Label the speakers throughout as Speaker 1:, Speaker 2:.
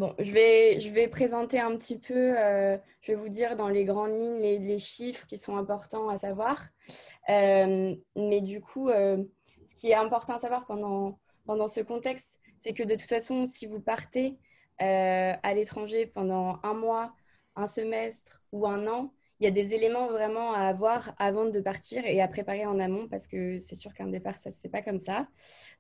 Speaker 1: Bon, je vais présenter un petit peu, je vais vous dire dans les grandes lignes les chiffres qui sont importants à savoir. Mais du coup, ce qui est important à savoir pendant ce contexte, c'est que de toute façon, si vous partez à l'étranger pendant un mois, un semestre ou un an, il y a des éléments vraiment à avoir avant de partir et à préparer en amont parce que c'est sûr qu'un départ, ça ne se fait pas comme ça.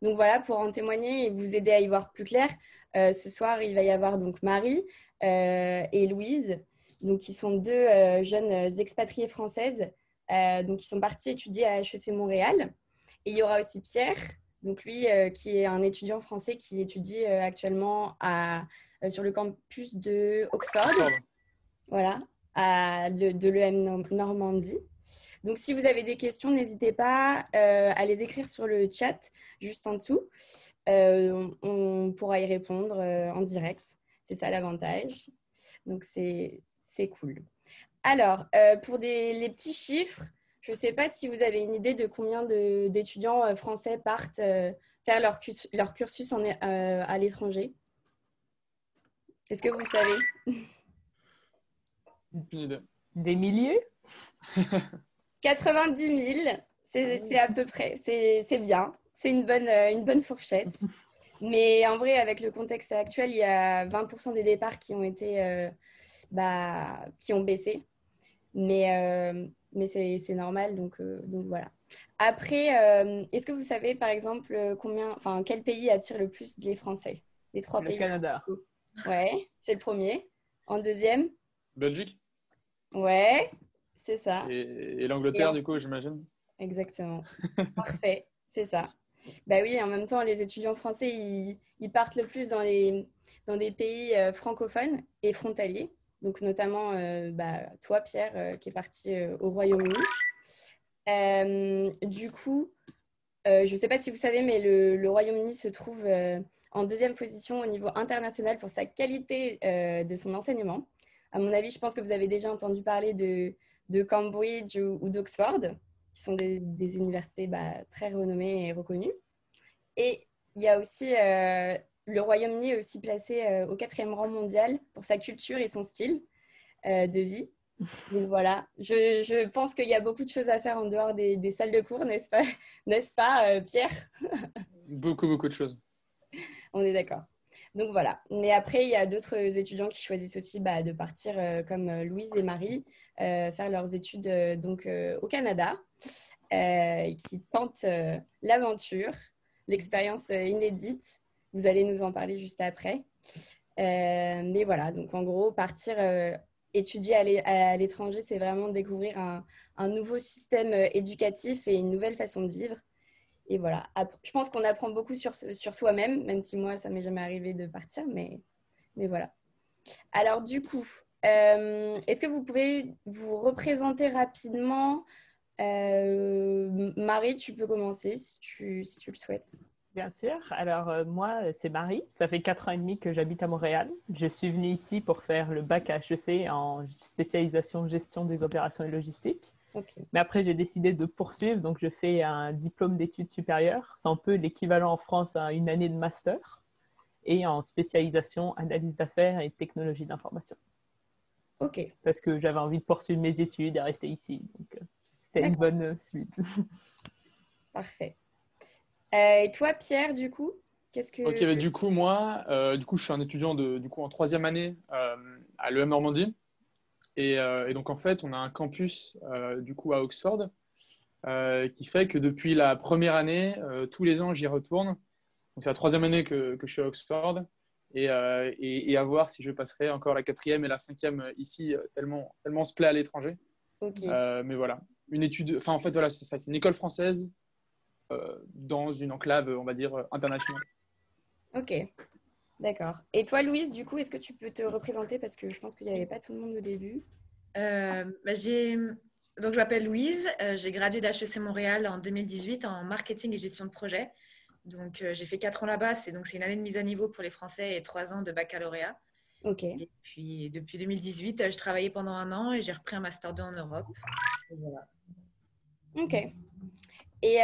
Speaker 1: Donc voilà, pour en témoigner et vous aider à y voir plus clair, ce soir, il va y avoir donc Marie et Louise, donc, qui sont deux jeunes expatriées françaises donc, qui sont parties étudier à HEC Montréal. Et il y aura aussi Pierre, donc lui, qui est un étudiant français qui étudie actuellement sur le campus de Oxford, voilà, de l'EM Normandie. Donc, si vous avez des questions, n'hésitez pas à les écrire sur le chat juste en dessous. On pourra y répondre en direct. C'est ça l'avantage. Donc, c'est cool. Alors, pour les petits chiffres, je ne sais pas si vous avez une idée de combien d'étudiants français partent faire leur cursus à l'étranger. Est-ce que vous savez?
Speaker 2: Aucune idée.
Speaker 3: Des milliers?
Speaker 1: 90 000, c'est à peu près, c'est bien. C'est une bonne fourchette. Mais en vrai, avec le contexte actuel, il y a 20% des départs qui ont été, qui ont baissé. Mais c'est normal, donc voilà. Après, est-ce que vous savez, par exemple, quel pays attire le plus les Français? Les trois
Speaker 3: Le
Speaker 1: pays.
Speaker 3: Canada.
Speaker 1: Ouais, c'est le premier. En deuxième?
Speaker 2: Belgique
Speaker 1: Ouais, c'est ça.
Speaker 2: et
Speaker 1: Et
Speaker 2: l'Angleterre, du coup, j'imagine.
Speaker 1: exactement. Parfait, c'est ça. Bah oui, en même temps, les étudiants français, ils partent le plus dans des pays francophones et frontaliers. Donc, notamment, toi, Pierre, qui est parti au Royaume-Uni. Du coup, je ne sais pas si vous savez, mais le Royaume-Uni se trouve en deuxième position au niveau international pour sa qualité de son enseignement. À mon avis, je pense que vous avez déjà entendu parler de Cambridge ou d'Oxford, qui sont des universités très renommées et reconnues. Et il y a aussi, le Royaume-Uni est aussi placé au 4e rang mondial pour sa culture et son style de vie. Donc voilà, je pense qu'il y a beaucoup de choses à faire en dehors des salles de cours, n'est-ce pas, n'est-ce pas Pierre?
Speaker 2: Beaucoup, beaucoup de choses.
Speaker 1: On est d'accord. Donc voilà. Mais après, il y a d'autres étudiants qui choisissent aussi de partir, comme Louise et Marie, faire leurs études au Canada, qui tentent l'aventure, l'expérience inédite. Vous allez nous en parler juste après. Mais voilà, donc en gros, partir étudier à l'étranger, c'est vraiment découvrir un nouveau système éducatif et une nouvelle façon de vivre. Et voilà, je pense qu'on apprend beaucoup sur soi-même, même si moi, ça m'est jamais arrivé de partir, mais voilà. Alors du coup, est-ce que vous pouvez vous représenter rapidement? Marie, tu peux commencer si tu le souhaites.
Speaker 3: Bien sûr. Alors, moi, c'est Marie. Ça fait 4 ans et demi que j'habite à Montréal. Je suis venue ici pour faire le bac à HEC en spécialisation gestion des opérations et logistique.
Speaker 1: Okay.
Speaker 3: Mais après, j'ai décidé de poursuivre. Donc, je fais un diplôme d'études supérieures. C'est un peu l'équivalent en France à une année de master. Et en spécialisation analyse d'affaires et technologie d'information.
Speaker 1: Ok.
Speaker 3: Parce que j'avais envie de poursuivre mes études et rester ici. Donc, c'était une bonne suite.
Speaker 1: Parfait. Et toi, Pierre, du coup, qu'est-ce que...
Speaker 2: Ok, du coup, moi, je suis un étudiant en troisième année à l'EM Normandie. Et donc, en fait, on a un campus, à Oxford, qui fait que depuis la première année, tous les ans, j'y retourne. Donc, c'est la troisième année que je suis à Oxford. Et à voir si je passerai encore la quatrième et la cinquième ici, tellement on se plaît à l'étranger.
Speaker 1: Okay.
Speaker 2: Mais voilà, une étude, enfin, en fait, voilà, c'est ça, c'est une école française dans une enclave, on va dire, internationale.
Speaker 1: Ok, d'accord. Et toi, Louise, du coup, est-ce que tu peux te représenter parce que je pense qu'il n'y avait pas tout le monde au début.
Speaker 4: Donc, je m'appelle Louise, j'ai gradué d'HEC Montréal en 2018 en marketing et gestion de projet. Donc, j'ai fait 4 ans là-bas, c'est une année de mise à niveau pour les Français et 3 ans de baccalauréat.
Speaker 1: Ok.
Speaker 4: Et puis, depuis 2018, je travaillais pendant un an et j'ai repris un Master 2 en Europe. Et voilà.
Speaker 1: Ok. Et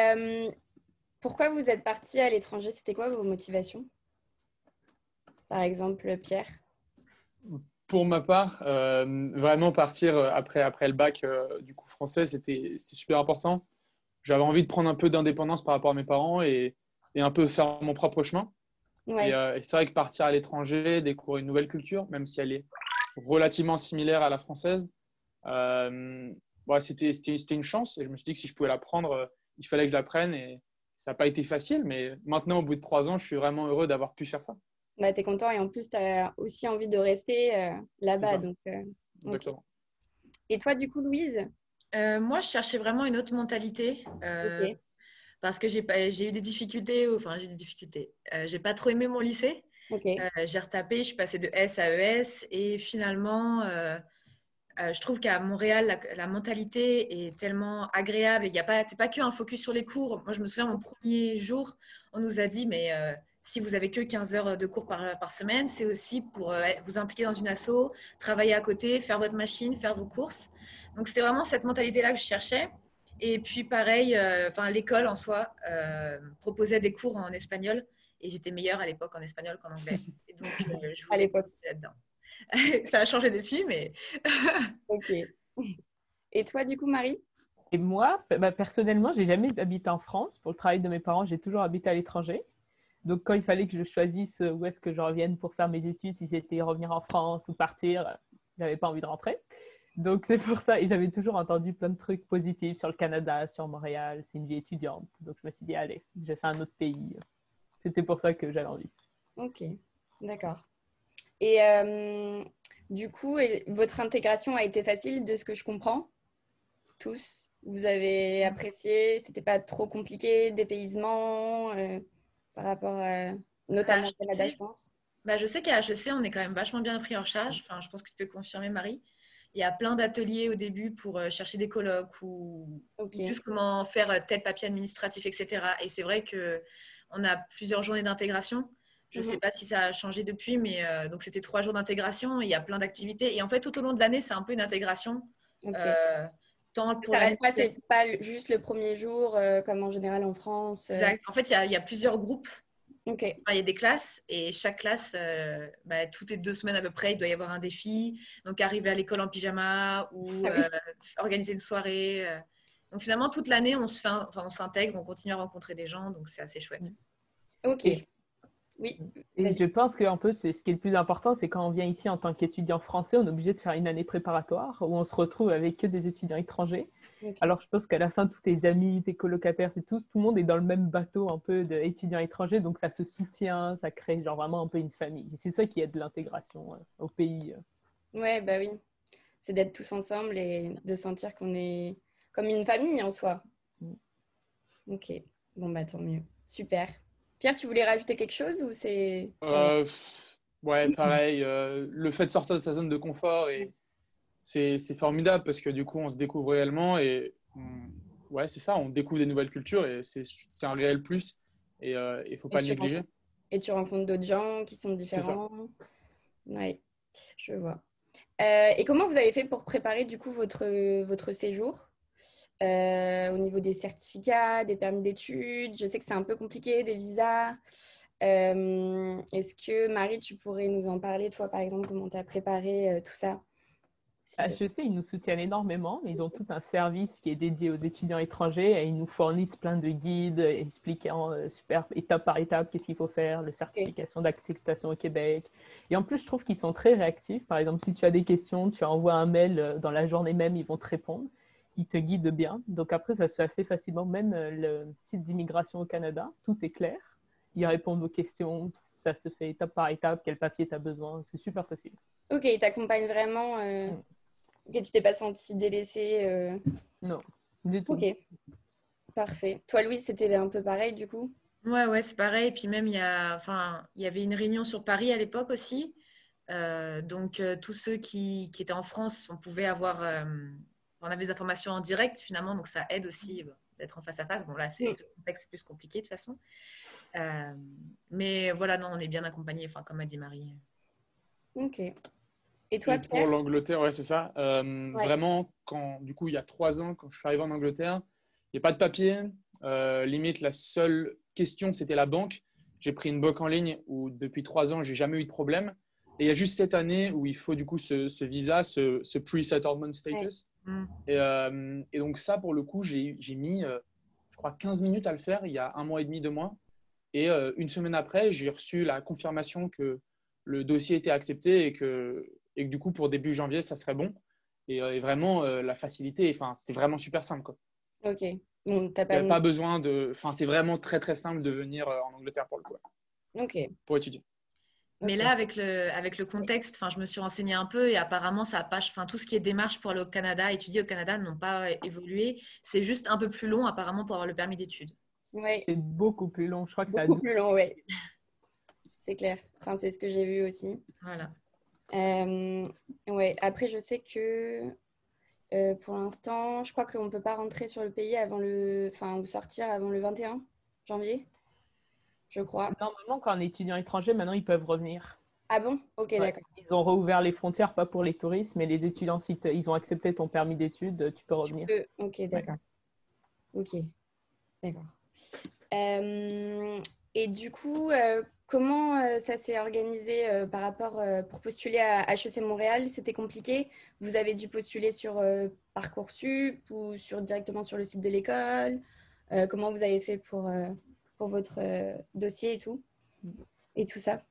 Speaker 1: pourquoi vous êtes parti à l'étranger? C'était quoi vos motivations? Par exemple, Pierre?
Speaker 2: Pour ma part, vraiment partir après le bac du coup français, c'était super important. J'avais envie de prendre un peu d'indépendance par rapport à mes parents et un peu faire mon propre chemin.
Speaker 1: Ouais.
Speaker 2: Et c'est vrai que partir à l'étranger, découvrir une nouvelle culture, même si elle est relativement similaire à la française, ouais, c'était une chance. Et je me suis dit que si je pouvais la prendre, il fallait que je la prenne. Et ça n'a pas été facile, mais maintenant, au bout de 3 ans, je suis vraiment heureux d'avoir pu faire ça.
Speaker 1: Bah, tu es content et en plus, tu as aussi envie de rester
Speaker 2: C'est
Speaker 1: là-bas.
Speaker 2: ça,
Speaker 1: Donc, ok.
Speaker 2: exactement.
Speaker 1: Et toi, du coup, Louise?
Speaker 4: Moi, je cherchais vraiment une autre mentalité
Speaker 1: Ok.
Speaker 4: parce que j'ai eu des difficultés. Enfin, j'ai eu des difficultés. J'ai pas trop aimé mon lycée.
Speaker 1: Ok.
Speaker 4: J'ai retapé, je suis passée de S à ES et finalement, je trouve qu'à Montréal, la mentalité est tellement agréable. Il y a pas, c'est pas que un focus sur les cours. Moi, je me souviens, mon premier jour, on nous a dit, mais si vous avez que 15 heures de cours par semaine, c'est aussi pour vous impliquer dans une asso, travailler à côté, faire votre machine, faire vos courses. Donc, c'était vraiment cette mentalité-là que je cherchais. Et puis, pareil, l'école en soi proposait des cours en espagnol. Et j'étais meilleure à l'époque en espagnol qu'en anglais. Et donc, je
Speaker 1: À
Speaker 4: voulais
Speaker 1: l'époque.
Speaker 4: continuer là-dedans. Ça a changé depuis, mais
Speaker 1: Ok. Et toi, du coup, Marie?
Speaker 3: Et moi, personnellement, j'ai jamais habité en France. Pour le travail de mes parents, j'ai toujours habité à l'étranger. Donc, quand il fallait que je choisisse où est-ce que je revienne pour faire mes études, si c'était revenir en France ou partir, j'avais pas envie de rentrer. Donc, c'est pour ça. Et j'avais toujours entendu plein de trucs positifs sur le Canada, sur Montréal. C'est une vie étudiante. Donc, je me suis dit, allez, j'ai fait un autre pays. C'était pour ça que j'avais envie.
Speaker 1: Ok. D'accord. Et du coup, votre intégration a été facile de ce que je comprends? Tous? Vous avez apprécié? C'était pas trop compliqué? Dépaysement par rapport
Speaker 4: à
Speaker 1: notamment au Canada, je
Speaker 4: HEC,
Speaker 1: pense?
Speaker 4: je sais qu'à HEC, on est quand même vachement bien pris en charge. Enfin, je pense que tu peux confirmer, Marie. Il y a plein d'ateliers au début pour chercher des colloques ou
Speaker 1: Ok.
Speaker 4: juste comment faire tel papier administratif, etc. Et c'est vrai que on a plusieurs journées d'intégration. Je ne sais
Speaker 1: Mhm.
Speaker 4: pas si ça a changé depuis, mais donc c'était 3 jours d'intégration. Il y a plein d'activités. Et en fait, tout au long de l'année, c'est un peu une intégration.
Speaker 1: Ok.
Speaker 4: euh, Tant
Speaker 1: Ça
Speaker 4: pour l'année.
Speaker 1: s'arrête pas, c'est pas juste le premier jour comme en général en France.
Speaker 4: Exact. En fait, il y a plusieurs groupes.
Speaker 1: Ok.
Speaker 4: Enfin, il y a des classes et chaque classe, toutes les 2 semaines à peu près, il doit y avoir un défi. Donc, arriver à l'école en pyjama ou
Speaker 1: Ah oui.
Speaker 4: organiser une soirée. Donc, finalement, toute l'année, on s'intègre, on continue à rencontrer des gens. Donc, c'est assez chouette.
Speaker 1: Ok.
Speaker 3: Et
Speaker 1: Oui.
Speaker 3: Et
Speaker 1: Vas-y.
Speaker 3: je pense qu'un peu, ce qui est le plus important, c'est quand on vient ici en tant qu'étudiant français, on est obligé de faire une année préparatoire où on se retrouve avec que des étudiants étrangers.
Speaker 1: Ok.
Speaker 3: Alors, je pense qu'à la fin, tous tes amis, tes colocataires, tout le monde est dans le même bateau un peu d'étudiants étrangers, donc ça se soutient, ça crée genre vraiment un peu une famille. C'est ça qui aide l'intégration au pays.
Speaker 1: Ouais, bah oui. C'est d'être tous ensemble et de sentir qu'on est comme une famille en soi. Ok. Bon, bah tant mieux. Super. Pierre, tu voulais rajouter quelque chose ou ça va?
Speaker 2: Ouais, pareil. Le fait de sortir de sa zone de confort, c'est formidable parce que du coup, on se découvre réellement ouais, c'est ça, on découvre des nouvelles cultures et c'est un réel plus et il ne faut
Speaker 1: Et
Speaker 2: pas le négliger.
Speaker 1: tu rencontres d'autres gens qui sont
Speaker 2: C'est ça.
Speaker 1: différents. Ouais, je vois. Et comment vous avez fait pour préparer du coup votre séjour au niveau des certificats, des permis d'études? Je sais que c'est un peu compliqué, des visas. Est-ce que Marie, tu pourrais nous en parler, toi par exemple, comment tu as préparé tout ça? s'il te plaît.
Speaker 3: HEC, ils nous soutiennent énormément, mais ils ont tout un service qui est dédié aux étudiants étrangers et ils nous fournissent plein de guides expliquant super étape par étape qu'est-ce qu'il faut faire, la
Speaker 1: Ok.
Speaker 3: certification d'acceptation au Québec. Et en plus, je trouve qu'ils sont très réactifs. Par exemple, si tu as des questions, tu envoies un mail dans la journée même, ils vont te répondre. Ils te guident bien. Donc après, ça se fait assez facilement. Même le site d'immigration au Canada, tout est clair. Ils répondent aux questions. Ça se fait étape par étape, quel papier tu as besoin. C'est super facile.
Speaker 1: Ok, ils t'accompagnent vraiment.
Speaker 3: Mm.
Speaker 1: Ok, tu t'es pas sentie délaissée.
Speaker 3: Non, du
Speaker 1: Ok,
Speaker 3: tout.
Speaker 1: parfait. Toi, Louise, c'était un peu pareil du coup?
Speaker 4: Ouais, c'est pareil. Et puis même, il y avait une réunion sur Paris à l'époque aussi. Donc, tous ceux qui étaient en France, on avait des informations en direct finalement. Donc, ça aide aussi d'être en face à face. Bon, là, c'est
Speaker 1: Mm.
Speaker 4: avec le contexte plus compliqué de toute façon. Euh, mais voilà, non, on est bien accompagnés, enfin, comme a dit Marie.
Speaker 1: Ok. Et
Speaker 2: Et
Speaker 1: toi,
Speaker 2: pour
Speaker 1: Pierre?
Speaker 2: l'Angleterre, ouais, c'est ça.
Speaker 1: Ouais.
Speaker 2: Vraiment, du coup, il y a 3 ans, quand je suis arrivé en Angleterre, il n'y a pas de papier. Limite, la seule question, c'était la banque. J'ai pris une banque en ligne où depuis 3 ans, j'ai jamais eu de problème. Et il y a juste cette année où il faut du coup ce visa, ce pre-settlement status. Et donc ça, pour le coup, j'ai mis, je crois, 15 minutes à le faire il y a 1 mois et demi, 2 mois. Et une semaine après, j'ai reçu la confirmation que le dossier était accepté et que du coup, pour début janvier, ça serait bon. Et vraiment, la facilité, enfin, c'était vraiment super simple, quoi.
Speaker 1: Ok. Bon, t'as
Speaker 2: Il
Speaker 1: pas
Speaker 2: n'y avait pas besoin de… Enfin, c'est vraiment très, très simple de venir en Angleterre pour le coup,
Speaker 1: Ok.
Speaker 2: pour étudier.
Speaker 4: Mais
Speaker 1: Ok.
Speaker 4: là, avec le contexte, je me suis renseignée un peu et apparemment, ça a pas, tout ce qui est démarche pour aller au Canada, étudier au Canada, n'ont pas évolué. C'est juste un peu plus long apparemment pour avoir le permis d'études.
Speaker 1: Ouais,
Speaker 3: C'est beaucoup plus long. Je crois que ça a
Speaker 1: beaucoup plus long, ouais. C'est clair. Enfin, c'est ce que j'ai vu aussi.
Speaker 4: Voilà.
Speaker 1: Ouais. Après, je sais que pour l'instant, je crois qu'on ne peut pas rentrer sur le pays ou sortir avant le 21 janvier, je crois.
Speaker 3: Normalement, quand on est étudiant étranger, maintenant, ils peuvent revenir.
Speaker 1: Ah bon? Ok,
Speaker 3: Ouais.
Speaker 1: d'accord.
Speaker 3: Ils ont rouvert les frontières, pas pour les touristes, mais les étudiants, si ils ont accepté ton permis d'études, tu peux revenir.
Speaker 1: Ok,
Speaker 3: Ouais.
Speaker 1: d'accord. Ok, d'accord. Et du coup, comment ça s'est organisé par rapport pour postuler à HEC Montréal? C'était compliqué? Vous avez dû postuler sur Parcoursup ou directement sur le site de l'école? Comment vous avez fait pour votre dossier et tout ça?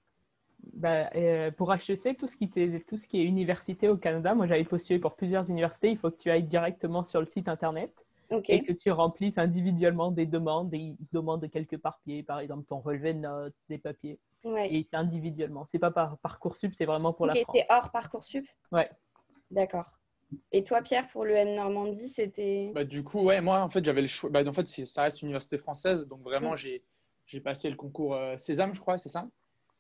Speaker 3: Pour HEC, tout ce qui est université au Canada, moi j'avais postulé pour plusieurs universités, il faut que tu ailles directement sur le site internet
Speaker 1: Ok,
Speaker 3: et que tu remplisses individuellement des demandes. Et ils demandent de quelques papiers, par exemple ton relevé de notes, des papiers.
Speaker 1: ouais.
Speaker 3: Et c'est individuellement. C'est pas par Parcoursup, c'est vraiment pour la
Speaker 1: Ok,
Speaker 3: France.
Speaker 1: c'est hors Parcoursup?
Speaker 3: Ouais.
Speaker 1: D'accord. Et toi, Pierre, pour le M Normandie, c'était…
Speaker 2: Bah, du coup, ouais, moi, en fait, j'avais le choix. Bah, en fait, ça reste une université française. Donc,
Speaker 1: Mm.
Speaker 2: vraiment, j'ai passé le concours Sésame, je crois, c'est ça.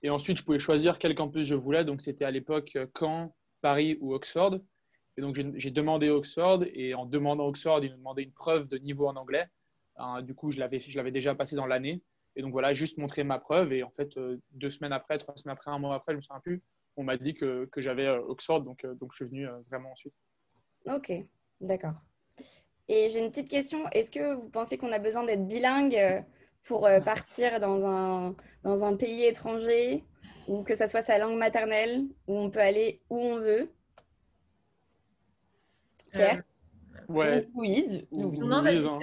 Speaker 2: Et ensuite, je pouvais choisir quel campus je voulais. Donc, c'était à l'époque Caen, Paris ou Oxford. Et donc, j'ai demandé Oxford. Et en demandant Oxford, ils me demandaient une preuve de niveau en anglais. Du coup, je l'avais déjà passé dans l'année. Et donc, voilà, juste montrer ma preuve. Et en fait, 2 semaines après, 3 semaines après, 1 mois après, je me souviens plus, on m'a dit que j'avais Oxford. Donc, je suis venu vraiment ensuite.
Speaker 1: Ok, d'accord. Et j'ai une petite question. Est-ce que vous pensez qu'on a besoin d'être bilingue pour partir dans un pays étranger ou que ça soit sa langue maternelle, où on peut aller où on veut?
Speaker 4: Euh,
Speaker 1: Pierre ou
Speaker 2: Ouais,
Speaker 1: Louise?
Speaker 2: ou
Speaker 1: Louise.
Speaker 4: non,
Speaker 2: Louise,
Speaker 4: vas-y.
Speaker 2: hein.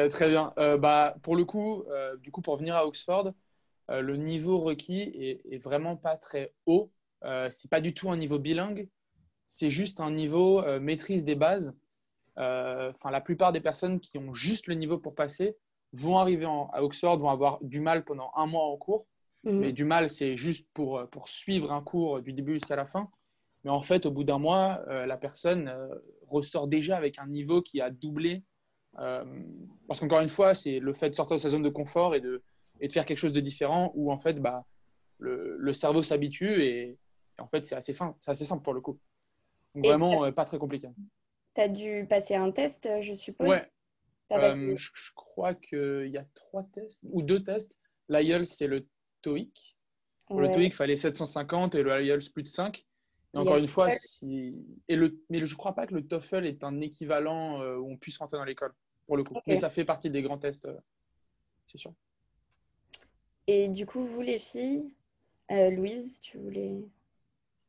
Speaker 2: Ok, très bien. Bah, pour le coup, du coup, pour venir à Oxford, le niveau requis est vraiment pas très haut. C'est pas du tout un niveau bilingue. C'est juste un niveau maîtrise des bases. Enfin, la plupart des personnes qui ont juste le niveau pour passer vont arriver à Oxford, vont avoir du mal pendant 1 mois en cours. Mais
Speaker 1: Mhm.
Speaker 2: du mal, c'est juste pour suivre un cours du début jusqu'à la fin. Mais en fait, au bout d'1 mois, la personne ressort déjà avec un niveau qui a doublé. Euh, Parce qu'encore une fois, c'est le fait de sortir de sa zone de confort et de faire quelque chose de différent où en fait, bah, le cerveau s'habitue et en fait, c'est assez simple pour le coup. Donc
Speaker 1: Et
Speaker 2: vraiment, pas très compliqué.
Speaker 1: tu as dû passer un test, je suppose.
Speaker 2: Ouais,
Speaker 1: T'as passé…
Speaker 2: je crois qu'il y a 3 tests ou 2 tests. L'IELTS, c'est le TOEIC. Pour le TOEIC,
Speaker 1: Ouais.
Speaker 2: il fallait 750 et le IELTS plus de 5. Et
Speaker 1: Il y a
Speaker 2: encore
Speaker 1: le
Speaker 2: une fois,
Speaker 1: TOEFL.
Speaker 2: mais je ne crois pas que le TOEFL est un équivalent où on puisse rentrer dans l'école, pour le coup. Mais
Speaker 1: Ok.
Speaker 2: ça fait partie des grands tests, c'est sûr.
Speaker 1: Et du coup, vous les filles, Louise, tu voulais…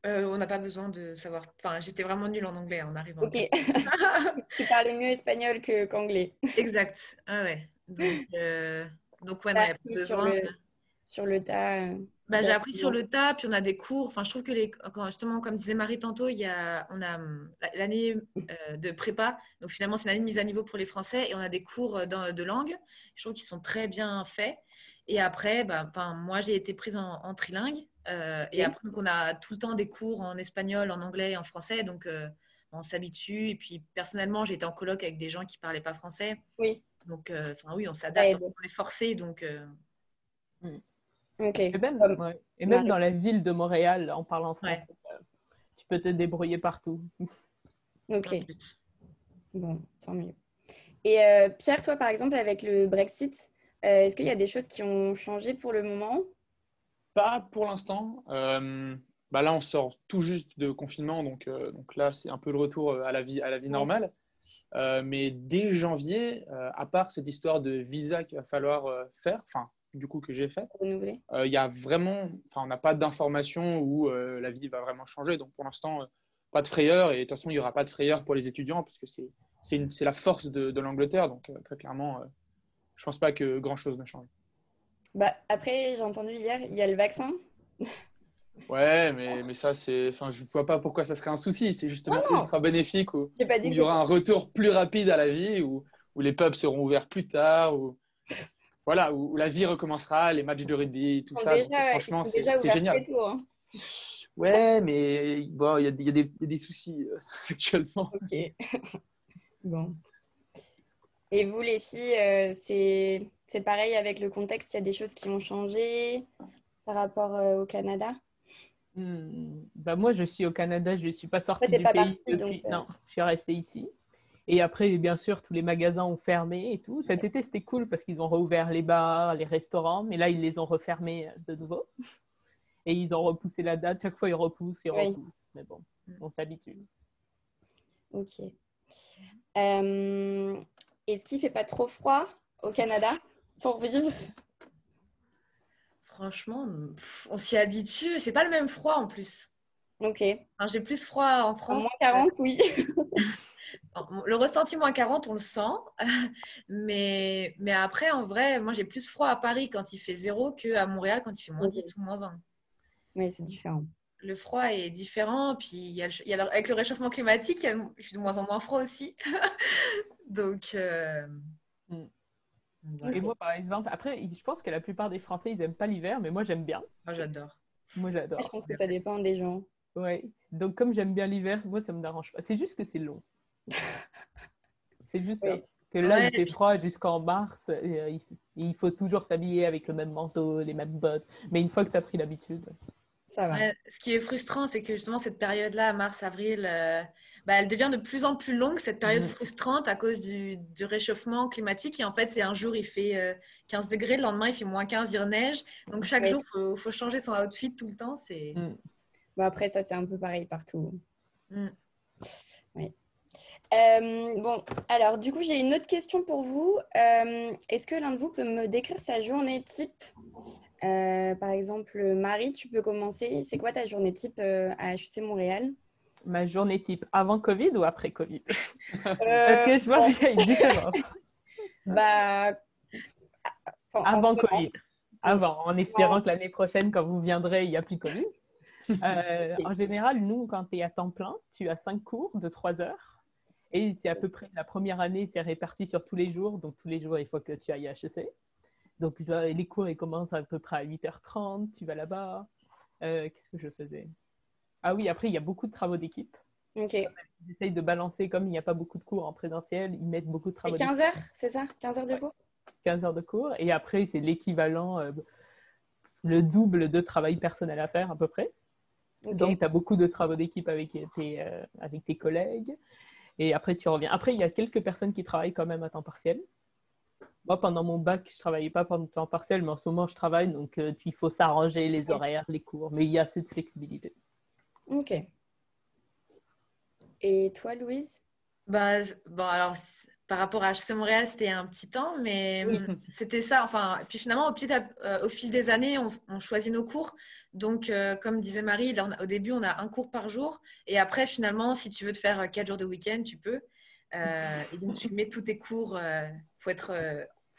Speaker 4: On n'a pas besoin de savoir. Enfin, j'étais vraiment nulle en anglais en arrivant.
Speaker 1: Ok. Tu parlais mieux espagnol qu'anglais.
Speaker 4: Exact. Ah ouais. Donc ouais, non,
Speaker 1: T'as
Speaker 4: il n'y a pas
Speaker 1: appris
Speaker 4: besoin.
Speaker 1: sur le tas
Speaker 4: J'ai appris sur
Speaker 1: directement.
Speaker 4: le tas, puis on a des cours. Enfin, je trouve que justement, comme disait Marie tantôt, on a l'année de prépa. Donc finalement, c'est une année de mise à niveau pour les Français et on a des cours de langue. Je trouve qu'ils sont très bien faits. Et après, moi, j'ai été prise en trilingue. Et
Speaker 1: Ok.
Speaker 4: après, donc, on a tout le temps des cours en espagnol, en anglais et en français. Donc, on s'habitue. Et puis, personnellement, j'ai été en coloc avec des gens qui ne parlaient pas français.
Speaker 1: Oui,
Speaker 4: Donc, oui, on
Speaker 1: ça
Speaker 4: s'adapte.
Speaker 1: aide.
Speaker 4: On est forcé. Donc,
Speaker 3: Mm.
Speaker 1: Ok.
Speaker 3: Et même,
Speaker 1: Comme
Speaker 3: ouais. Et même
Speaker 1: Marie.
Speaker 3: dans la ville de Montréal, en parlant
Speaker 4: ouais,
Speaker 3: français, tu peux te débrouiller partout.
Speaker 1: Ok.
Speaker 4: en plus.
Speaker 1: Bon, tant mieux. Et Pierre, toi, par exemple, avec le Brexit, est-ce qu'il y a des choses qui ont changé pour le moment?
Speaker 2: Pas pour l'instant. Bah là, on sort tout juste de confinement, donc là, c'est un peu le retour à la vie
Speaker 1: Ouais.
Speaker 2: normale. Mais dès janvier, à part cette histoire de visa qu'il va falloir faire, enfin, du coup, que j'ai fait,
Speaker 1: Renouvelé.
Speaker 2: il y a vraiment, enfin, on n'a pas d'informations où la vie va vraiment changer. Donc, pour l'instant, pas de frayeur. Et de toute façon, il n'y aura pas de frayeur pour les étudiants parce que c'est la force de l'Angleterre. Donc, très clairement, je ne pense pas que grand-chose ne change.
Speaker 1: Bah, après, j'ai entendu hier, il y a le vaccin.
Speaker 2: Ouais, mais ça, enfin, je ne vois pas pourquoi ça serait un souci. C'est
Speaker 1: Non,
Speaker 2: justement
Speaker 1: non,
Speaker 2: ultra bénéfique
Speaker 1: j'ai pas dit
Speaker 2: où
Speaker 1: que
Speaker 2: il y aura
Speaker 1: c'était.
Speaker 2: un retour plus rapide à la vie, où les pubs seront ouverts plus tard, voilà, où la vie recommencera, les matchs de rugby, tout ça. Donc,
Speaker 1: Ils
Speaker 2: franchement,
Speaker 1: sont déjà
Speaker 2: c'est
Speaker 1: ouverts
Speaker 2: génial.
Speaker 1: très tôt. Hein.
Speaker 2: Ouais, mais bon, il y a des soucis actuellement.
Speaker 1: Ok. Bon. Et vous, les filles, c'est pareil avec le contexte, il y a des choses qui ont changé par rapport au Canada?
Speaker 3: Bah moi, je suis au Canada, je ne suis pas
Speaker 1: Toi,
Speaker 3: sortie
Speaker 1: t'es
Speaker 3: du
Speaker 1: pas
Speaker 3: pays
Speaker 1: partie, donc
Speaker 3: depuis. Non, je suis restée ici. Et après, bien sûr, tous les magasins ont fermé et tout. Cet été, c'était cool parce qu'ils ont rouvert les bars, les restaurants, mais là, ils les ont refermés de nouveau. Et ils ont repoussé la date. Chaque fois, ils repoussent, ils
Speaker 1: oui.
Speaker 3: repoussent. Mais bon, on s'habitue.
Speaker 1: Ok. Est-ce qu'il fait pas trop froid au Canada pour vivre?
Speaker 4: Franchement, on s'y habitue. C'est pas le même froid en plus.
Speaker 1: Ok.
Speaker 4: Enfin, j'ai plus froid en
Speaker 1: À moins
Speaker 4: France.
Speaker 1: 40, oui.
Speaker 4: Le ressenti -40, on le sent. Mais après, en vrai, moi, j'ai plus froid à Paris quand il fait 0 qu'à Montréal quand il fait -10
Speaker 1: Ok.
Speaker 4: ou -20.
Speaker 1: Oui, c'est différent.
Speaker 4: Le froid est différent. Puis, avec le réchauffement climatique, il fait de moins en moins froid aussi. Donc,
Speaker 3: Mm.
Speaker 4: voilà.
Speaker 3: Et
Speaker 1: Ok.
Speaker 3: moi, par exemple, après, je pense que la plupart des Français, ils n'aiment pas l'hiver, mais moi, j'aime bien.
Speaker 4: Moi, j'adore.
Speaker 3: Moi,
Speaker 1: Je
Speaker 3: j'adore.
Speaker 1: pense que ça dépend des gens.
Speaker 3: Ouais. Donc, comme j'aime bien l'hiver, moi, ça me dérange pas. C'est juste que c'est long. C'est juste ça.
Speaker 1: Oui.
Speaker 3: Que là,
Speaker 4: Ouais,
Speaker 3: il fait froid jusqu'en mars. Et, il faut toujours s'habiller avec le même manteau, les mêmes bottes. Mais une fois que tu as pris l'habitude.
Speaker 1: Ça va.
Speaker 4: ouais. Ce qui est frustrant, c'est que justement, cette période-là, mars-avril, elle devient de plus en plus longue, cette période
Speaker 3: Mm.
Speaker 4: frustrante à cause du réchauffement climatique. Et en fait, c'est un jour, il fait 15 degrés, le lendemain, il fait -15, il neige. Donc, chaque
Speaker 1: Oui.
Speaker 4: jour, il faut changer son outfit tout le temps.
Speaker 3: Mm.
Speaker 1: Bon, après, ça, c'est un peu pareil partout.
Speaker 4: Mm.
Speaker 1: Oui. Bon, alors, du coup, j'ai une autre question pour vous. Est-ce que l'un de vous peut me décrire sa journée type? Par exemple, Marie, tu peux commencer. C'est quoi ta journée type à HEC Montréal?
Speaker 3: Ma journée type avant Covid ou après Covid? Parce
Speaker 1: Euh,
Speaker 3: que je pense qu'il y a une différence.
Speaker 1: Bah, en ce
Speaker 3: Avant
Speaker 1: moment.
Speaker 3: Covid. Avant, en
Speaker 1: Non.
Speaker 3: espérant que l'année prochaine, quand vous viendrez, il n'y a plus Covid. En général, nous, quand tu es à temps plein, tu as 5 cours de 3 heures. Et c'est à peu près la première année, c'est réparti sur tous les jours. Donc, tous les jours, il faut que tu ailles à HEC. Donc, les cours, ils commencent à peu près à 8h30. Tu vas là-bas. Qu'est-ce que je faisais? Ah oui, après, il y a beaucoup de travaux d'équipe.
Speaker 1: Ok.
Speaker 3: Ils essayent de balancer, comme il n'y a pas beaucoup de cours en présentiel, ils mettent beaucoup de
Speaker 1: C'est
Speaker 3: travaux
Speaker 1: 15
Speaker 3: d'équipe.
Speaker 1: heures, c'est ça? 15 heures de
Speaker 3: Ouais,
Speaker 1: cours?
Speaker 3: 15 heures de cours. Et après, c'est l'équivalent, le double de travail personnel à faire à peu près.
Speaker 1: Ok.
Speaker 3: Donc, tu as beaucoup de travaux d'équipe avec tes collègues. Et après, tu reviens. Après, il y a quelques personnes qui travaillent quand même à temps partiel. Moi, pendant mon bac, je ne travaillais pas pendant temps partiel, mais en ce moment, je travaille. Donc, il faut s'arranger les horaires, les cours. Mais il y a cette flexibilité.
Speaker 1: Ok. Et toi, Louise?
Speaker 4: Bah, bon, alors, par rapport à HC Montréal, c'était un petit temps, mais c'était ça. Enfin, puis finalement, au fil des années, on choisit nos cours. Donc, comme disait Marie, là, au début, on a un cours par jour. Et après, finalement, si tu veux te faire 4 jours de week-end, tu peux. Et donc, tu mets tous tes cours.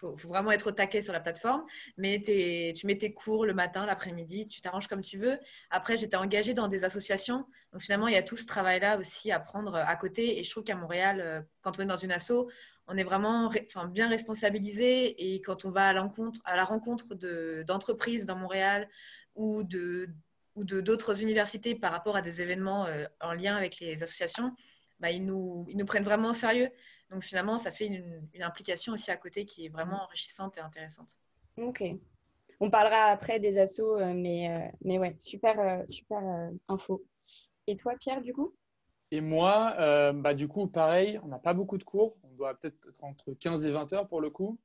Speaker 4: Faut vraiment être au taquet sur la plateforme. Mais tu mets tes cours le matin, l'après-midi, tu t'arranges comme tu veux. Après, j'étais engagée dans des associations. Donc finalement, il y a tout ce travail-là aussi à prendre à côté. Et je trouve qu'à Montréal, quand on est dans une asso, on est vraiment bien responsabilisé. Et quand on va à la rencontre d'entreprises dans Montréal ou de d'autres universités par rapport à des événements en lien avec les associations, bah, ils nous prennent vraiment au sérieux. Donc finalement, ça fait une implication aussi à côté qui est vraiment enrichissante et intéressante.
Speaker 1: Ok. On parlera après des assos, mais ouais, super, super info. Et toi, Pierre, du coup?
Speaker 2: Et moi, du coup, pareil, on n'a pas beaucoup de cours. On doit peut-être être entre 15 et 20 heures pour le coup.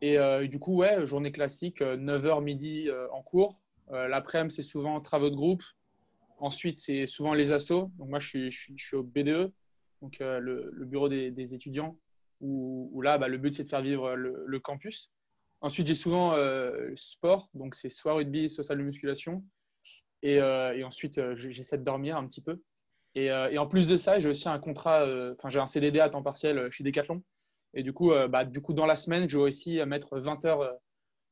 Speaker 2: Et du coup, ouais, journée classique, 9h midi en cours. L'après-midi, c'est souvent travaux de groupe. Ensuite, c'est souvent les assos. Donc moi, je suis au BDE, donc le bureau des étudiants, où là, le but, c'est de faire vivre le campus. Ensuite, j'ai souvent sport, donc c'est soit rugby, soit salle de musculation. Et ensuite, j'essaie de dormir un petit peu. Et en plus de ça, j'ai aussi un contrat, j'ai un CDD à temps partiel chez Decathlon. Et du coup, dans la semaine, je dois aussi mettre 20 heures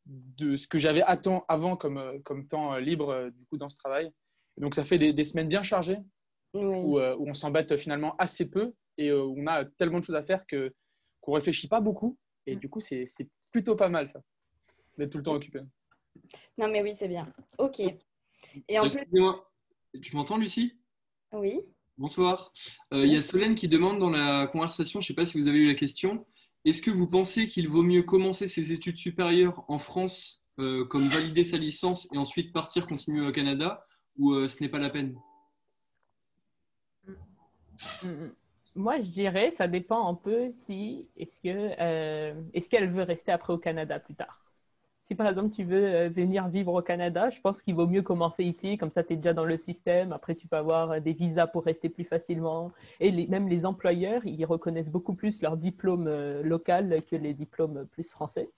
Speaker 2: de ce que j'avais avant comme temps libre du coup, dans ce travail. Et donc, ça fait des semaines bien chargées
Speaker 1: Oui.
Speaker 2: où on s'embête finalement assez peu et où on a tellement de choses à faire qu'on ne réfléchit pas beaucoup. Et du coup, c'est plutôt pas mal ça, d'être tout le temps occupé.
Speaker 1: Non, mais oui, c'est bien. Ok. Et en plus,
Speaker 5: Excusez-moi, tu m'entends, Lucie?
Speaker 1: oui.
Speaker 5: Bonsoir. Il y a Solène qui demande dans la conversation, je ne sais pas si vous avez eu la question, est-ce que vous pensez qu'il vaut mieux commencer ses études supérieures en France, comme valider sa licence et ensuite partir continuer au Canada, ou ce n'est pas la peine?
Speaker 3: Moi, je dirais, ça dépend un peu si est-ce qu'elle veut rester après au Canada plus tard. Si par exemple tu veux venir vivre au Canada, je pense qu'il vaut mieux commencer ici, comme ça tu es déjà dans le système. Après, tu peux avoir des visas pour rester plus facilement. Et même les employeurs, ils reconnaissent beaucoup plus leur diplôme local que les diplômes plus français.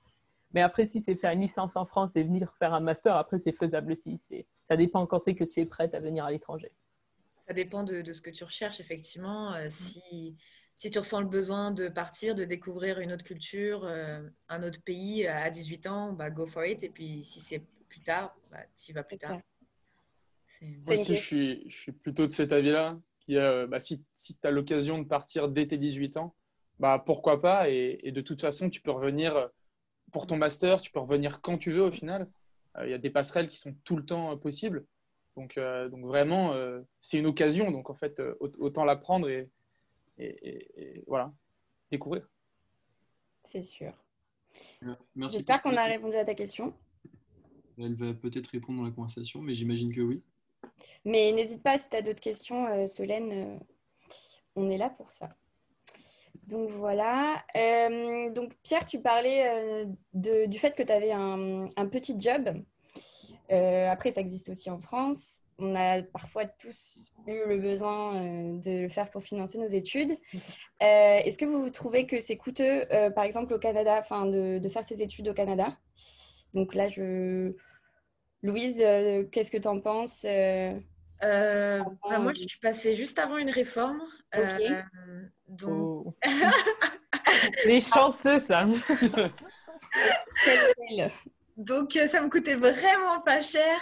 Speaker 3: Mais après, si c'est faire une licence en France et venir faire un master, après c'est faisable aussi. Ça dépend quand c'est que tu es prête à venir à l'étranger.
Speaker 4: Ça dépend de ce que tu recherches, effectivement. Si tu ressens le besoin de partir, de découvrir une autre culture, un autre pays à 18 ans, bah, go for it. Et puis, si c'est plus tard, bah, tu y vas plus
Speaker 1: C'est
Speaker 4: tard.
Speaker 1: clair.
Speaker 2: Moi
Speaker 1: C'est une
Speaker 2: aussi,
Speaker 1: question.
Speaker 2: je suis plutôt de cet avis-là. Si tu as l'occasion de partir dès tes 18 ans, bah, pourquoi pas. Et de toute façon, tu peux revenir pour ton master, tu peux revenir quand tu veux au final. Il y a des passerelles qui sont tout le temps possibles. Donc vraiment, c'est une occasion. Donc en fait, autant la prendre et voilà, découvrir.
Speaker 1: C'est sûr.
Speaker 5: Merci pour
Speaker 1: J'espère
Speaker 5: ta
Speaker 1: qu'on a
Speaker 5: réponse.
Speaker 1: répondu à ta question.
Speaker 5: Elle va peut-être répondre dans la conversation, mais j'imagine que oui.
Speaker 1: Mais n'hésite pas si tu as d'autres questions, Solène. On est là pour ça. Donc voilà. Donc Pierre, tu parlais du fait que tu avais un petit job. Après, ça existe aussi en France. On a parfois tous eu le besoin de le faire pour financer nos études. Est-ce que vous trouvez que c'est coûteux, par exemple au Canada, enfin de faire ses études au Canada? Donc là, Louise, qu'est-ce que tu en penses
Speaker 4: Moi, je suis passée juste avant une réforme.
Speaker 1: Ok.
Speaker 4: Donc,
Speaker 3: Oh. Les chanceux, ça.
Speaker 1: Quelle est-elle?
Speaker 4: donc, ça me coûtait vraiment pas cher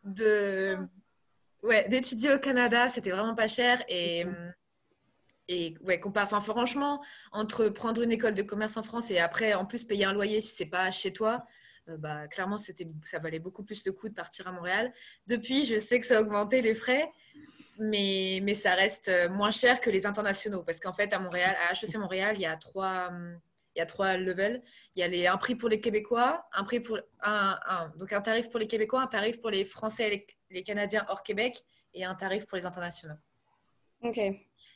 Speaker 4: de, d'étudier au Canada. C'était vraiment pas cher. Et ouais, enfin, franchement, entre prendre une école de commerce en France et après, en plus, payer un loyer si c'est pas chez toi, bah, clairement, ça valait beaucoup plus le coup de partir à Montréal. Depuis, je sais que ça a augmenté les frais, mais ça reste moins cher que les internationaux. Parce qu'en fait, à Montréal, à HEC Montréal, il y a trois levels. Il y a un prix pour les Québécois, un prix pour donc un tarif pour les Québécois, un tarif pour les Français et les Canadiens hors Québec et un tarif pour les internationaux.
Speaker 1: Ok.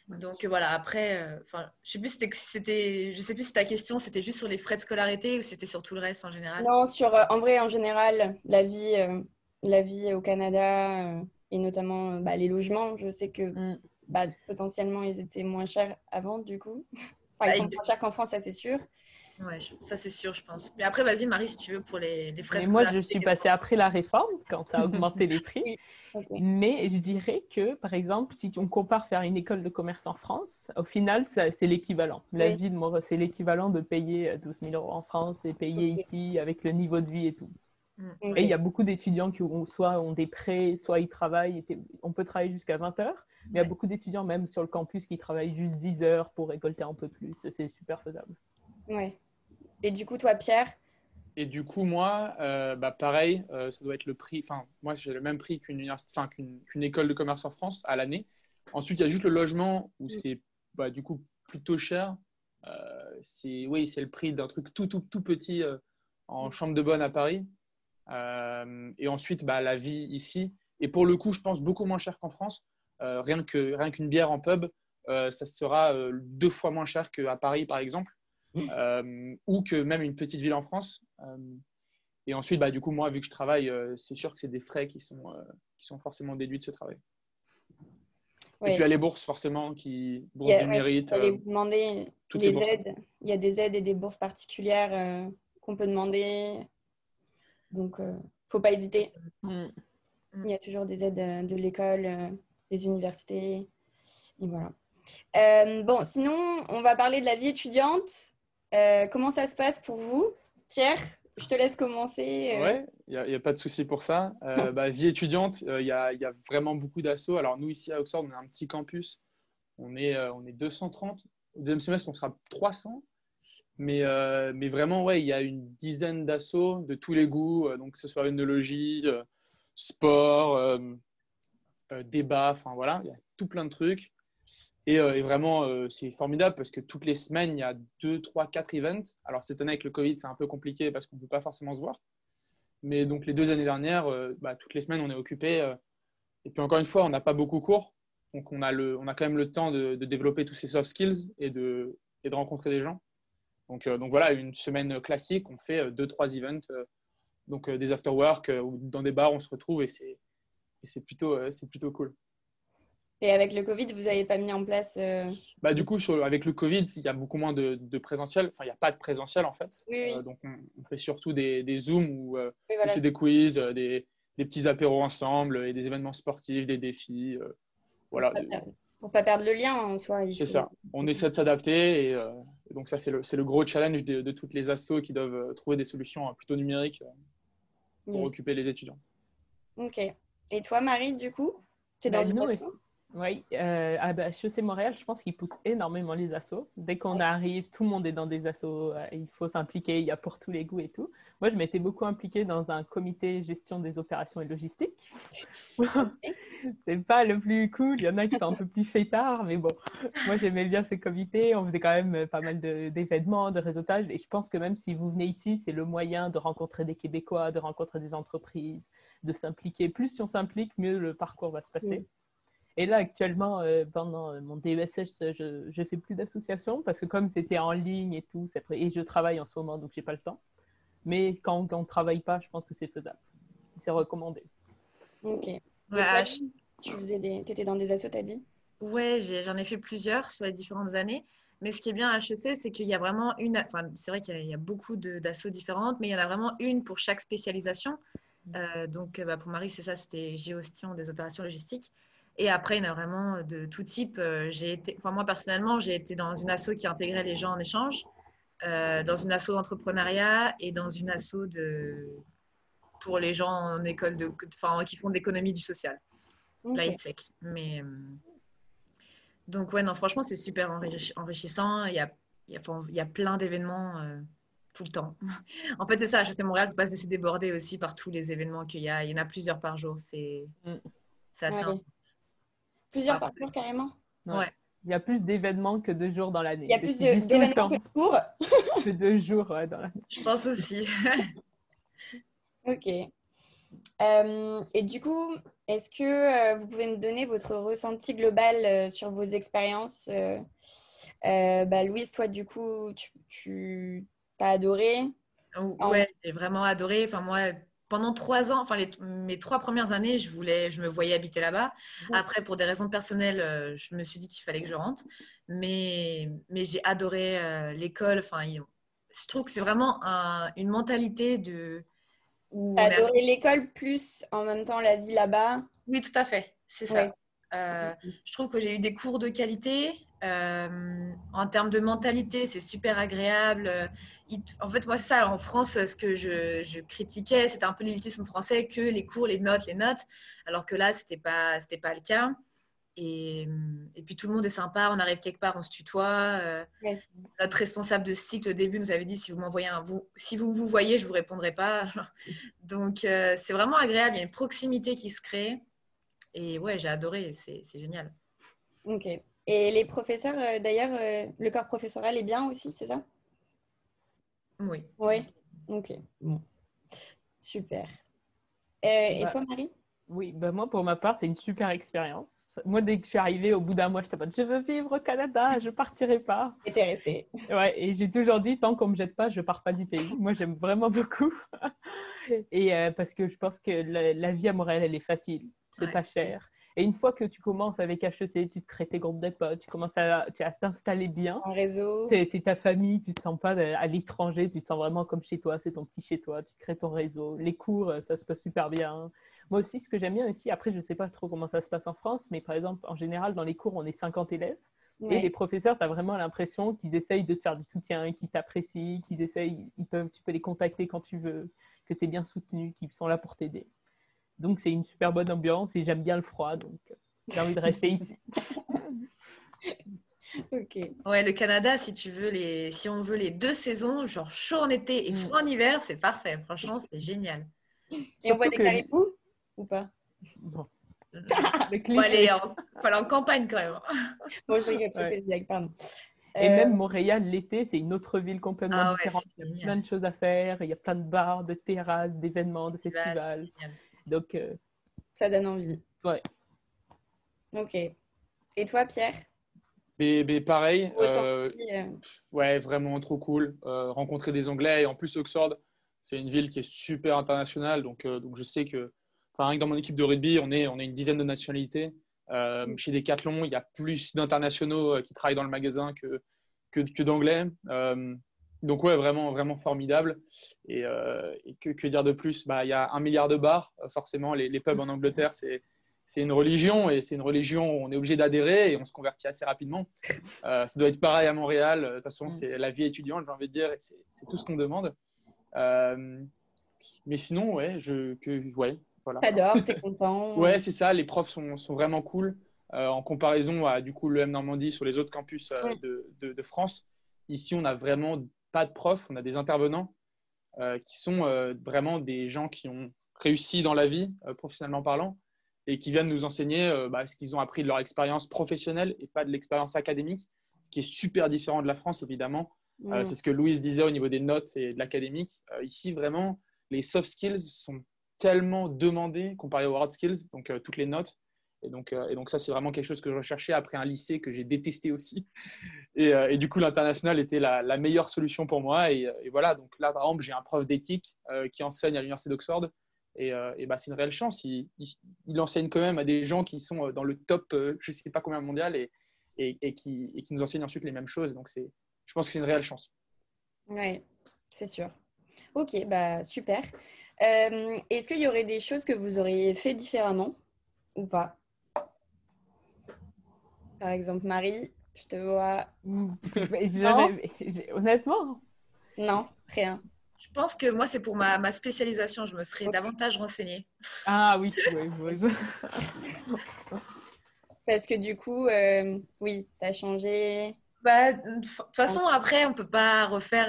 Speaker 4: Donc voilà, après, je sais plus je sais plus si ta question c'était juste sur les frais de scolarité ou c'était sur tout le reste en général.
Speaker 1: Non, en vrai, en général, la vie au Canada et notamment les logements, je sais que potentiellement ils étaient moins chers avant du coup. Enfin, ils sont moins chers qu'en France, ça c'est sûr.
Speaker 4: Ouais, ça c'est sûr, je pense. Mais après, vas-y Marie, si tu veux, pour les frais de
Speaker 3: Mais moi, je
Speaker 4: scolarité.
Speaker 3: suis passée après la réforme, quand ça a augmenté les prix.
Speaker 1: Oui. Okay.
Speaker 3: Mais je dirais que, par exemple, si on compare faire une école de commerce en France, au final, c'est l'équivalent. La
Speaker 1: Oui.
Speaker 3: vie de Montréal, c'est l'équivalent de payer 12 000 euros en France et payer ici avec le niveau de vie et tout.
Speaker 1: Okay.
Speaker 3: Et il y a beaucoup d'étudiants qui soit ont des prêts, soit ils travaillent. On peut travailler jusqu'à 20 heures, mais il y a beaucoup d'étudiants, même sur le campus, qui travaillent juste 10 heures pour récolter un peu plus. C'est super faisable.
Speaker 1: Ouais. Et du coup, toi, Pierre?
Speaker 2: Et du coup, moi, pareil, ça doit être le prix. Enfin, moi, j'ai le même prix qu'une école de commerce en France à l'année. Ensuite, il y a juste le logement où c'est du coup plutôt cher. C'est le prix d'un truc tout petit en chambre de bonne à Paris. Et ensuite, la vie ici. Et pour le coup, je pense beaucoup moins cher qu'en France. Rien qu'une bière en pub, ça sera 2 fois moins cher qu'à Paris, par exemple. Ou que même une petite ville en France. Et ensuite, du coup, moi, vu que je travaille, c'est sûr que c'est des frais qui sont forcément déduits de ce travail. Et
Speaker 1: Ouais.
Speaker 2: puis, il y a les bourses, forcément, bourses du
Speaker 1: Ouais,
Speaker 2: mérite,
Speaker 1: j'allais vous demander
Speaker 2: toutes ces
Speaker 1: les
Speaker 2: bourses.
Speaker 1: aides. Il y a des aides et des bourses particulières qu'on peut demander. Donc, faut pas hésiter.
Speaker 3: Mm.
Speaker 1: Il y a toujours des aides de l'école, des universités. Et voilà. Bon, sinon, on va parler de la vie étudiante. Comment ça se passe pour vous? Pierre, je te laisse commencer.
Speaker 2: Ouais, il y a pas de souci pour ça. Vie étudiante, il y a vraiment beaucoup d'assauts. Alors, nous, ici à Oxford, on a un petit campus. On est 230. Au deuxième semestre, on sera 300. Mais vraiment, ouais, il y a une dizaine d'assauts de tous les goûts, donc que ce soit œnologie, sport, débat, enfin voilà, il y a tout plein de trucs. Et vraiment, c'est formidable parce que toutes les semaines, il y a 2, 3, 4 events. Alors cette année, avec le Covid, c'est un peu compliqué parce qu'on ne peut pas forcément se voir. Mais donc les 2 années dernières, toutes les semaines, on est occupé. Et puis encore une fois, on n'a pas beaucoup cours. Donc on a quand même le temps de développer tous ces soft skills et de rencontrer des gens. Donc voilà, une semaine classique, on fait 2, 3 events, des after-work ou dans des bars, on se retrouve et c'est plutôt cool.
Speaker 1: Et avec le Covid, vous n'avez pas mis en place…
Speaker 2: Du coup, avec le Covid, il y a beaucoup moins de présentiel. Enfin, il n'y a pas de présentiel en fait.
Speaker 1: Oui.
Speaker 2: Donc on fait surtout des Zooms où
Speaker 1: voilà.
Speaker 2: c'est des quiz, des petits apéros ensemble et des événements sportifs, des défis. Voilà.
Speaker 1: Pour pas perdre le lien en soi.
Speaker 2: C'est ça. On essaie de s'adapter et donc ça, c'est le gros challenge de toutes les assos qui doivent trouver des solutions plutôt numériques pour occuper les étudiants.
Speaker 1: Ok. Et toi, Marie, du coup, tu es dans une asso?
Speaker 3: Oui, à HEC Montréal, je pense qu'ils poussent énormément les assos. Dès qu'on arrive, tout le monde est dans des assos, il faut s'impliquer, il y a pour tous les goûts et tout. Moi, je m'étais beaucoup impliquée dans un comité gestion des opérations et logistique. C'est pas le plus cool, il y en a qui sont un peu plus fêtards, mais bon, moi j'aimais bien ces comités, on faisait quand même pas mal d'événements, de réseautage, et je pense que même si vous venez ici, c'est le moyen de rencontrer des Québécois, de rencontrer des entreprises, de s'impliquer. Plus si on s'implique, mieux le parcours va se passer. Et là, actuellement, pendant mon DESS, je fais plus d'associations parce que comme c'était en ligne et tout, et je travaille en ce moment, donc j'ai pas le temps. Mais quand on travaille pas, je pense que c'est faisable. C'est recommandé.
Speaker 1: Ok. Et toi, tu étais dans des assos, t'as dit?
Speaker 4: Ouais, j'en ai fait plusieurs sur les différentes années. Mais ce qui est bien à HEC, c'est qu'il y a vraiment enfin, c'est vrai qu'il y a beaucoup d'assos différentes, mais il y en a vraiment une pour chaque spécialisation. Pour Marie, c'est ça, c'était gestion des opérations logistiques. Et après, il y en a vraiment de tout type. Moi, personnellement, j'ai été dans une asso qui intégrait les gens en échange, dans une asso d'entrepreneuriat et dans une asso pour les gens en école qui font de l'économie du social, la tech. Mais donc, ouais, non, franchement, c'est super enrichissant. Il y a plein d'événements tout le temps. En fait, c'est ça, HEC Montréal, il ne faut pas se laisser déborder aussi par tous les événements qu'il y a. Il y en a plusieurs par jour. C'est assez intense.
Speaker 1: Plusieurs par jour, carrément?
Speaker 4: Ouais.
Speaker 3: Il y a plus d'événements que de jours dans l'année.
Speaker 1: Il y a plus d'événements que de cours
Speaker 3: que de jours dans l'année.
Speaker 4: Je pense aussi.
Speaker 1: Ok. Et du coup, est-ce que vous pouvez me donner votre ressenti global sur vos expériences? Louise, toi, du coup, tu as adoré?
Speaker 4: Ouais, j'ai vraiment adoré. Enfin, moi, pendant 3 ans, mes 3 premières années, je me voyais habiter là-bas. Après, pour des raisons personnelles, je me suis dit qu'il fallait que je rentre. Mais j'ai adoré l'école. Enfin, je trouve que c'est vraiment une mentalité de…
Speaker 1: T'as adoré l'école plus en même temps la vie là-bas?
Speaker 4: Oui, tout à fait. C'est ça. Je trouve que j'ai eu des cours de qualité. En termes de mentalité, c'est super agréable. En fait, moi, c'est ça. En France, ce que je critiquais, c'était un peu l'élitisme français, que les cours, les notes. Alors que là, c'était pas le cas. Et puis, tout le monde est sympa. On arrive quelque part, on se tutoie. Notre responsable de cycle, au début, nous avait dit, si vous vous voyez, je vous répondrai pas. Donc, c'est vraiment agréable. Il y a une proximité qui se crée. Et ouais, j'ai adoré. C'est génial.
Speaker 1: Ok. Et les professeurs, d'ailleurs, le corps professoral est bien aussi, c'est ça?
Speaker 4: Oui.
Speaker 1: Oui. Ok. Bon. Super. Et toi, Marie?
Speaker 3: Oui, moi, pour ma part, c'est une super expérience. Moi, dès que je suis arrivée, au bout d'un mois, je t'ai dit, je veux vivre au Canada, je ne partirai pas.
Speaker 1: Et t'es restée.
Speaker 3: Ouais, et j'ai toujours dit, tant qu'on ne me jette pas, je ne pars pas du pays. Moi, j'aime vraiment beaucoup. Et parce que je pense que la vie à Montréal, elle est facile. C'est pas cher. Et une fois que tu commences avec HEC, tu te crées tes groupes de potes, tu commences à t'installer bien.
Speaker 1: Un réseau.
Speaker 3: C'est ta famille, tu te sens pas à l'étranger, tu te sens vraiment comme chez toi, c'est ton petit chez toi, tu te crées ton réseau. Les cours, ça se passe super bien. Moi aussi, ce que j'aime bien aussi, après, je sais pas trop comment ça se passe en France, mais par exemple, en général, dans les cours, on est 50 élèves.
Speaker 1: Ouais.
Speaker 3: Et les professeurs, tu as vraiment l'impression qu'ils essayent de te faire du soutien, qu'ils t'apprécient, tu peux les contacter quand tu veux, que tu es bien soutenu, qu'ils sont là pour t'aider. Donc, c'est une super bonne ambiance et j'aime bien le froid, donc j'ai envie de rester ici.
Speaker 1: Ok.
Speaker 4: Ouais, le Canada, si on veut les 2 saisons, genre chaud en été et froid en hiver, c'est parfait. Franchement, c'est génial.
Speaker 1: Et on voit
Speaker 3: Surtout
Speaker 1: des
Speaker 3: que
Speaker 1: caribous ou pas?
Speaker 3: bon, le
Speaker 4: Faut aller
Speaker 3: cliché.
Speaker 4: faut aller en campagne quand même.
Speaker 1: Bon, je rigole, c'était
Speaker 3: Ouais.
Speaker 1: une blague, pardon.
Speaker 3: Et même Montréal, l'été, c'est une autre ville complètement
Speaker 4: Ah ouais,
Speaker 3: différente.
Speaker 4: c'est
Speaker 3: Il y a
Speaker 4: génial.
Speaker 3: plein de choses à faire, il y a plein de bars, de terrasses, d'événements, de
Speaker 4: Festival,
Speaker 3: festivals.
Speaker 4: c'est génial.
Speaker 3: Donc,
Speaker 1: Ça donne envie.
Speaker 3: ouais.
Speaker 1: Ok. Et toi, Pierre?
Speaker 2: Mais pareil,
Speaker 1: Ressenti,
Speaker 2: ouais, vraiment trop cool. Rencontrer des Anglais et en plus Oxford, c'est une ville qui est super internationale. Donc je sais que, enfin, rien que dans mon équipe de rugby, on est une dizaine de nationalités. Chez Decathlon, il y a plus d'internationaux qui travaillent dans le magasin que d'Anglais. Donc ouais, vraiment, vraiment formidable. Et que dire de plus? Bah, il y a 1 milliard de bars. Forcément, les pubs en Angleterre, c'est une religion et c'est une religion où on est obligé d'adhérer et on se convertit assez rapidement. Ça doit être pareil à Montréal. De toute façon, c'est la vie étudiante, j'ai envie de dire, et c'est tout ce qu'on demande. Mais sinon, ouais, ouais, voilà.
Speaker 1: t'adores, t'es content.
Speaker 2: Ouais, c'est ça. Les profs sont vraiment cool. En comparaison à du coup l'EM Normandie sur les autres campus de France. Ici, on n'a vraiment pas de profs, on a des intervenants qui sont vraiment des gens qui ont réussi dans la vie, professionnellement parlant, et qui viennent nous enseigner ce qu'ils ont appris de leur expérience professionnelle et pas de l'expérience académique, ce qui est super différent de la France, évidemment. C'est ce que Louise disait au niveau des notes et de l'académique. Ici, vraiment, les soft skills sont tellement demandés comparé aux hard skills, donc toutes les notes. Et donc ça, c'est vraiment quelque chose que je recherchais après un lycée que j'ai détesté aussi. Et du coup, l'international était la meilleure solution pour moi. Et voilà, donc là, par exemple, j'ai un prof d'éthique qui enseigne à l'université d'Oxford. Et bah, c'est une réelle chance. Il enseigne quand même à des gens qui sont dans le top, je ne sais pas combien mondial, et qui nous enseignent ensuite les mêmes choses. Donc, je pense que c'est une réelle chance.
Speaker 1: Ouais, c'est sûr. Ok, bah super. Est-ce qu'il y aurait des choses que vous auriez fait différemment ou pas? Par exemple, Marie, je te vois.
Speaker 3: Mais
Speaker 1: Non?
Speaker 3: Honnêtement,
Speaker 1: Non, rien.
Speaker 4: Je pense que moi, c'est pour ma spécialisation, je me serais davantage renseignée.
Speaker 3: ah oui, oui.
Speaker 1: Parce que du coup, oui, t'as changé.
Speaker 4: Bah, de toute façon, après, on peut pas refaire.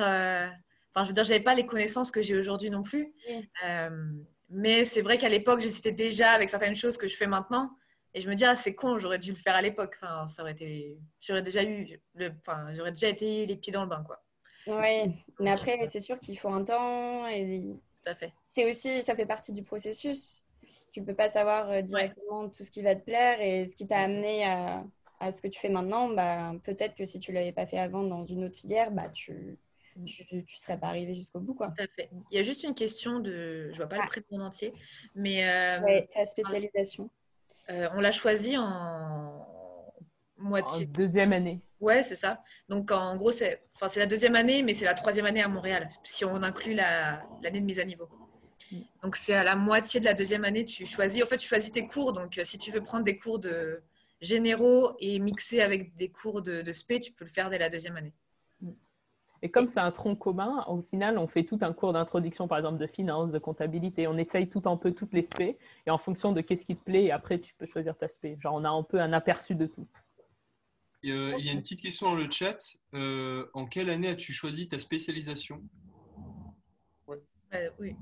Speaker 4: Enfin, je veux dire, j'avais pas les connaissances que j'ai aujourd'hui non plus.
Speaker 1: Oui.
Speaker 4: Mais c'est vrai qu'à l'époque, j'hésitais déjà avec certaines choses que je fais maintenant. Et je me dis, ah, c'est con, j'aurais dû le faire à l'époque. Enfin, ça aurait été. J'aurais déjà été les pieds dans le bain, quoi.
Speaker 1: Ouais, mais
Speaker 4: Donc,
Speaker 1: après, c'est sûr qu'il faut un temps et
Speaker 4: tout à fait.
Speaker 1: c'est aussi, ça fait partie du processus. Tu peux pas savoir
Speaker 4: Ouais,
Speaker 1: directement tout ce qui va te plaire et ce qui t'a amené à ce que tu fais maintenant. Bah, peut-être que si tu l'avais pas fait avant dans une autre filière, bah, tu serais pas arrivé jusqu'au bout, quoi.
Speaker 4: tout à fait. Il y a juste une question de. Je vois pas le
Speaker 1: Ah,
Speaker 4: prénom en entier, mais
Speaker 1: ouais, ta spécialisation.
Speaker 4: on l'a choisi en
Speaker 3: en
Speaker 4: moitié.
Speaker 3: deuxième année.
Speaker 4: Ouais, c'est ça. Donc en gros, c'est la deuxième année, mais c'est la troisième année à Montréal, si on inclut l'année de mise à niveau. Donc c'est à la moitié de la deuxième année, tu choisis tes cours. Donc si tu veux prendre des cours de généraux et mixer avec des cours de spé, tu peux le faire dès la deuxième année.
Speaker 3: Et comme c'est un tronc commun, au final, on fait tout un cours d'introduction, par exemple, de finance, de comptabilité. On essaye tout un peu toutes les spé. Et en fonction de qu'est-ce qui te plaît, et après, tu peux choisir ta spé. Genre, on a un peu un aperçu de tout.
Speaker 5: Il y a une petite question dans le chat. En quelle année as-tu choisi ta spécialisation?
Speaker 4: Oui.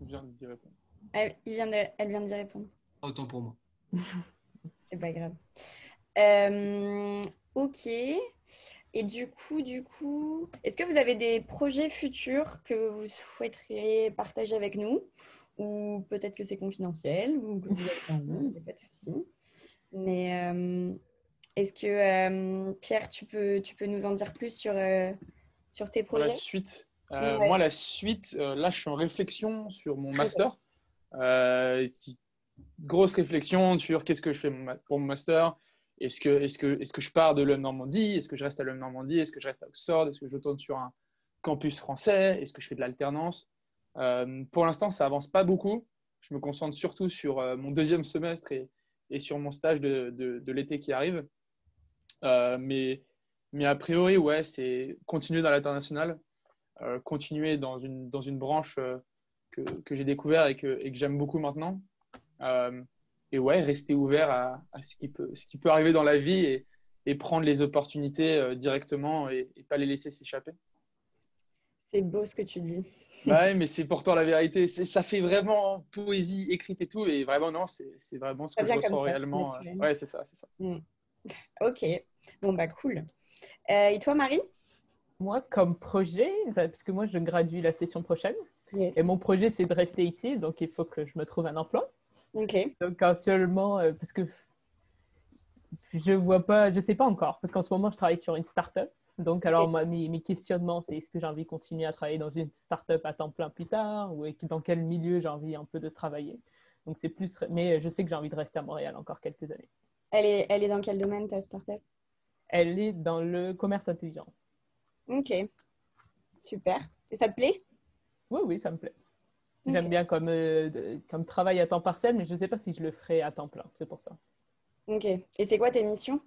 Speaker 2: Je viens d'y répondre.
Speaker 1: Elle vient d'y répondre.
Speaker 5: Autant pour moi.
Speaker 1: C'est pas grave. Ok. Et du coup, est-ce que vous avez des projets futurs que vous souhaiteriez partager avec nous? Ou peut-être que c'est confidentiel, ou que vous avez pas envie, il n'y a pas de souci. Mais est-ce que, Pierre, tu peux nous en dire plus sur tes
Speaker 2: Pour la
Speaker 1: projets?
Speaker 2: suite,
Speaker 1: Ouais.
Speaker 2: moi, la suite, là, je suis en réflexion sur mon master. grosse réflexion sur qu'est-ce que je fais pour mon master. Est-ce que je pars de l'EM Normandie? Est-ce que je reste à l'EM Normandie? Est-ce que je reste à Oxford? Est-ce que je retourne sur un campus français? Est-ce que je fais de l'alternance? Pour l'instant, ça avance pas beaucoup. Je me concentre surtout sur mon deuxième semestre et sur mon stage de l'été qui arrive. Mais a priori, ouais, c'est continuer dans l'international, continuer dans une branche que j'ai découvert et que j'aime beaucoup maintenant. Et ouais, rester ouvert à ce qui peut arriver dans la vie et prendre les opportunités directement et pas les laisser s'échapper.
Speaker 1: C'est beau ce que tu dis.
Speaker 2: Ouais, mais c'est pourtant la vérité. Ça fait vraiment poésie écrite et tout. Et vraiment, non, c'est vraiment ce que je ressens réellement. Ouais, c'est ça.
Speaker 1: Ok, bon, bah cool. Et toi, Marie?
Speaker 3: Moi, comme projet, parce que moi, je gradue la session prochaine.
Speaker 1: Yes.
Speaker 3: Et mon projet, c'est de rester ici. Donc, il faut que je me trouve un emploi.
Speaker 1: Ok.
Speaker 3: Donc, actuellement, parce que je sais pas encore. Parce qu'en ce moment, je travaille sur une start-up. Donc, alors, moi, mes questionnements, c'est est-ce que j'ai envie de continuer à travailler dans une start-up à temps plein plus tard ou dans quel milieu j'ai envie un peu de travailler. Donc, c'est plus. Mais je sais que j'ai envie de rester à Montréal encore quelques années.
Speaker 1: Elle est dans quel domaine, ta start-up?
Speaker 3: Elle est dans le commerce intelligent.
Speaker 1: Ok, super. Et ça te plaît?
Speaker 3: Oui, ça me plaît.
Speaker 1: Okay.
Speaker 3: J'aime bien comme travail à temps partiel, mais je ne sais pas si je le ferai à temps plein. C'est pour ça.
Speaker 1: Ok. Et c'est quoi tes missions?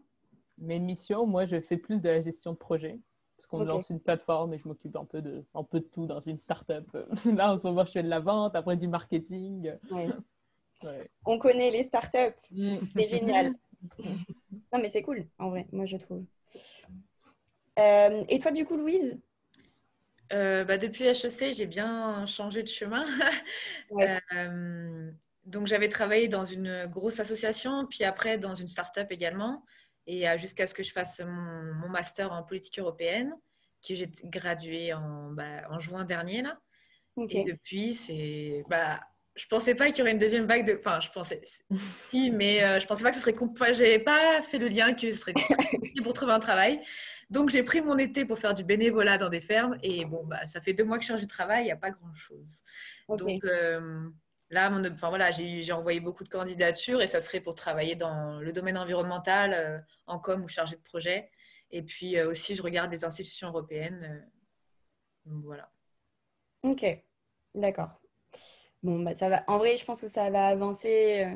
Speaker 3: Mes missions, moi, je fais plus de la gestion de projet. Parce qu'on lance une plateforme et je m'occupe un peu de tout dans une start-up. Là, en ce moment, je fais de la vente, après du marketing.
Speaker 1: Ouais.
Speaker 3: Ouais.
Speaker 1: On connaît les start-up. C'est génial. Non, mais c'est cool, en vrai, moi, je trouve. Et toi, du coup, Louise?
Speaker 4: Depuis HEC, j'ai bien changé de chemin.
Speaker 1: Ouais.
Speaker 4: Donc, j'avais travaillé dans une grosse association, puis après dans une start-up également, et jusqu'à ce que je fasse mon master en politique européenne, que j'ai gradué en juin dernier. Là.
Speaker 1: Okay.
Speaker 4: Et depuis, je pensais pas qu'il y aurait une deuxième vague de. Enfin, je pensais. Si, mais je pensais pas que ce serait. J'avais pas fait le lien que ce serait compliqué pour trouver un travail. Donc, j'ai pris mon été pour faire du bénévolat dans des fermes. Et bon, ça fait 2 mois que je cherche du travail, il n'y a pas grand-chose.
Speaker 1: Okay.
Speaker 4: Donc, là, j'ai envoyé beaucoup de candidatures et ça serait pour travailler dans le domaine environnemental, en com ou chargé de projet. Et puis aussi, je regarde des institutions européennes. Voilà.
Speaker 1: Ok, d'accord. Bon, ça va. En vrai, je pense que ça va avancer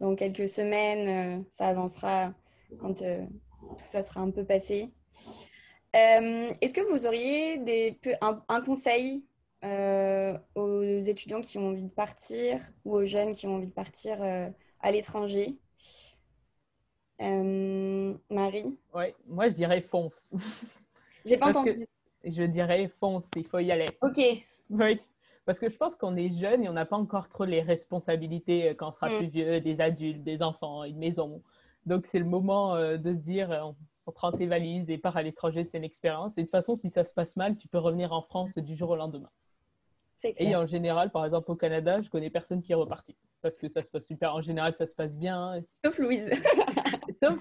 Speaker 1: dans quelques semaines. Ça avancera quand tout ça sera un peu passé. Est-ce que vous auriez un conseil aux étudiants qui ont envie de partir ou aux jeunes qui ont envie de partir à l'étranger? Marie?
Speaker 3: Ouais, moi, je dirais fonce.
Speaker 1: J'ai pas entendu.
Speaker 3: Je dirais fonce, il faut y aller.
Speaker 1: Ok.
Speaker 3: Oui, parce que je pense qu'on est jeune et on n'a pas encore trop les responsabilités quand on sera plus vieux, des adultes, des enfants, une maison. Donc, c'est le moment de se dire, on prend tes valises et part à l'étranger, c'est une expérience. Et de toute façon, si ça se passe mal, tu peux revenir en France du jour au lendemain.
Speaker 1: C'est clair.
Speaker 3: Et en général, par exemple, au Canada, je connais personne qui est reparti. Parce que ça se passe super. En général, ça se passe bien.
Speaker 1: Sauf Louise.
Speaker 3: Sauf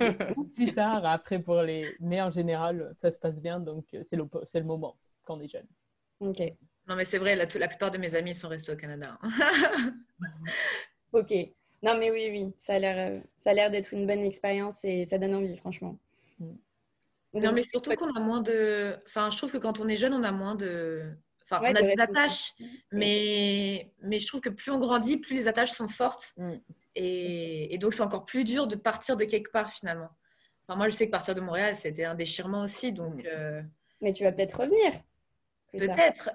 Speaker 3: plus tard, après pour les. Mais en général, ça se passe bien. Donc, c'est le moment quand on est jeune.
Speaker 1: Ok.
Speaker 4: Non, mais c'est vrai, la plupart de mes amis sont restés au Canada.
Speaker 1: Ok. Non, mais oui. Ça a l'air d'être une bonne expérience et ça donne envie, franchement.
Speaker 4: Non, mais surtout qu'on a moins de... Enfin, je trouve que quand on est jeune, on a moins de... Enfin,
Speaker 1: Ouais,
Speaker 4: on a des attaches, mais je trouve que plus on grandit, plus les attaches sont fortes. Et donc, c'est encore plus dur de partir de quelque part, finalement. Enfin, moi, je sais que partir de Montréal, c'était un déchirement aussi. Donc,
Speaker 1: Mais tu vas peut-être revenir.
Speaker 4: Peut-être.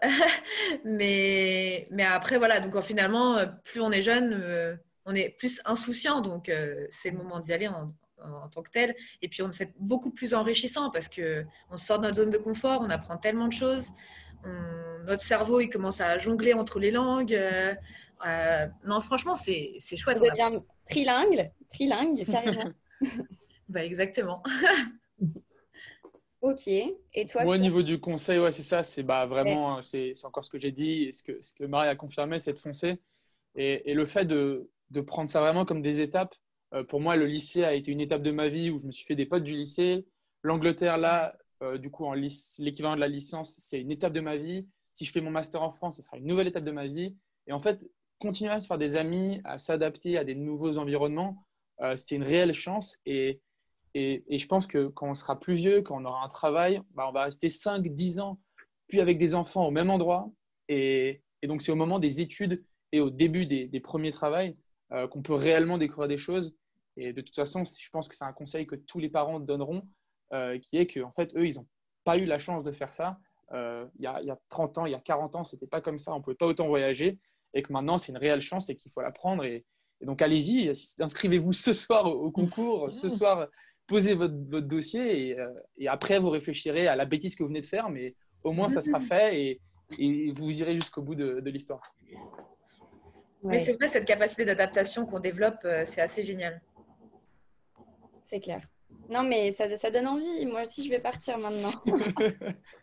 Speaker 4: mais après, voilà. Donc, finalement, plus on est jeune, on est plus insouciant. Donc, c'est le moment d'y aller en tant que tel. Et puis, c'est beaucoup plus enrichissant parce qu'on sort de notre zone de confort, on apprend tellement de choses. Notre cerveau, il commence à jongler entre les langues. Non, franchement, c'est chouette.
Speaker 1: On devient trilingue, carrément.
Speaker 4: Exactement.
Speaker 1: Ok. Et toi,
Speaker 2: Moi, au
Speaker 1: Pierre?
Speaker 2: niveau du conseil, ouais, c'est ça. C'est vraiment, c'est encore ce que j'ai dit et ce que Marie a confirmé, c'est de foncer. Et le fait de prendre ça vraiment comme des étapes. Pour moi, le lycée a été une étape de ma vie où je me suis fait des potes du lycée. L'Angleterre, là, du coup, l'équivalent de la licence, c'est une étape de ma vie. Si je fais mon master en France, ce sera une nouvelle étape de ma vie. Et en fait, continuer à se faire des amis, à s'adapter à des nouveaux environnements, c'est une réelle chance. Et je pense que quand on sera plus vieux, quand on aura un travail, bah, on va rester 5, 10 ans, puis avec des enfants au même endroit. Et donc, c'est au moment des études et au début des premiers travails qu'on peut réellement découvrir des choses. Et de toute façon, je pense que c'est un conseil que tous les parents donneront, qui est qu'en fait, eux, ils n'ont pas eu la chance de faire ça. Il y a 30 ans, il y a 40 ans, ce n'était pas comme ça. On ne pouvait pas autant voyager. Et que maintenant, c'est une réelle chance et qu'il faut la prendre. Et donc, allez-y, inscrivez-vous ce soir au concours. Ce soir, posez votre dossier et après, vous réfléchirez à la bêtise que vous venez de faire. Mais au moins, ça sera fait et vous irez jusqu'au bout de l'histoire.
Speaker 4: Mais
Speaker 1: Ouais,
Speaker 4: c'est vrai, cette capacité d'adaptation qu'on développe, c'est assez génial.
Speaker 1: c'est clair. Non, mais ça donne envie. Moi aussi, je vais partir maintenant.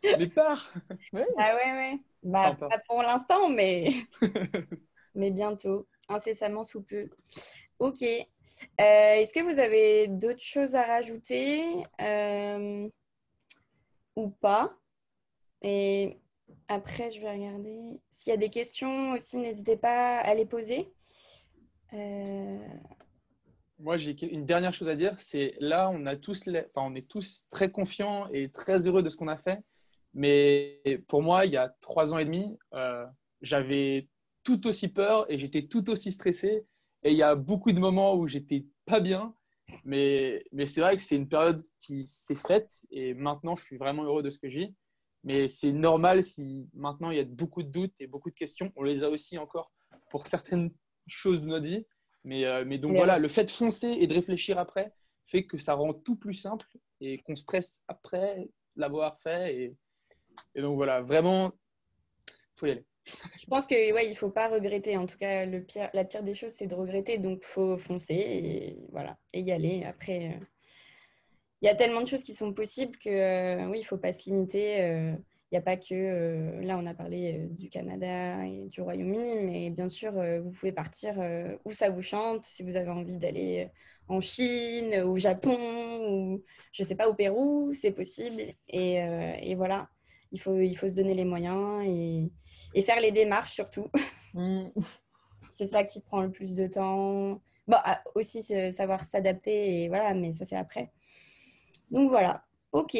Speaker 2: Mais pars.
Speaker 3: Ouais.
Speaker 1: Ah ouais, ouais.
Speaker 2: Enfin,
Speaker 1: Bah,
Speaker 2: pas.
Speaker 1: pas pour l'instant, mais bientôt, incessamment sous peu. Ok. Est-ce que vous avez d'autres choses à rajouter ou pas? Et après, je vais regarder. S'il y a des questions aussi, n'hésitez pas à les poser.
Speaker 2: Moi, j'ai une dernière chose à dire. C'est là, on est tous très confiants et très heureux de ce qu'on a fait. Mais pour moi, il y a 3 ans et demi, j'avais tout aussi peur et j'étais tout aussi stressé. Et il y a beaucoup de moments où j'étais pas bien. Mais c'est vrai que c'est une période qui s'est faite et maintenant, je suis vraiment heureux de ce que je vis. Mais c'est normal si maintenant il y a beaucoup de doutes et beaucoup de questions. On les a aussi encore pour certaines choses de notre vie. Mais donc
Speaker 1: Mais
Speaker 2: voilà,
Speaker 1: ouais.
Speaker 2: le fait de foncer et de réfléchir après fait que ça rend tout plus simple et qu'on stresse après l'avoir fait. Et donc voilà, vraiment, il faut y aller.
Speaker 1: Je pense que ouais, il faut pas regretter. En tout cas, la pire des choses, c'est de regretter. Donc, faut foncer et voilà, et y aller. Après, il y a tellement de choses qui sont possibles que oui, il faut pas se limiter. Il n'y a pas que là, on a parlé du Canada et du Royaume-Uni, mais bien sûr, vous pouvez partir où ça vous chante. Si vous avez envie d'aller en Chine, au Japon, ou je sais pas, au Pérou, c'est possible. Et voilà, il faut se donner les moyens et faire les démarches surtout.
Speaker 3: Mm.
Speaker 1: C'est ça qui prend le plus de temps. Bon, aussi savoir s'adapter et voilà, mais ça c'est après. Donc voilà, ok.